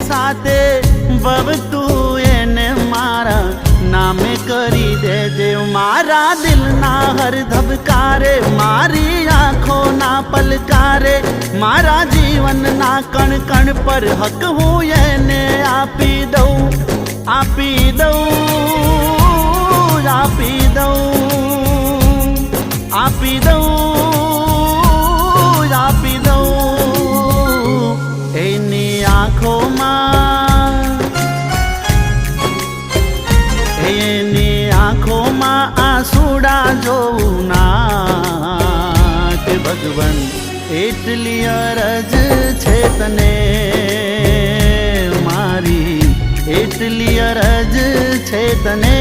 साथे बबतू एने मारा नामे करी देजे। मारा दिल ना हर धबकारे, मारी आँखों ना पलकारे, मारा जीवन ना कण कण पर हक हूँ एने आपी दऊं, आपी दऊं, आपी दऊं, आपी दऊं, आपी दऊं। एनी आँखों में, एनी आँखों में आंसुड़ा जोऊं ना के भगवान एटली अरज छे तने मारी, एटली अरज छे तने।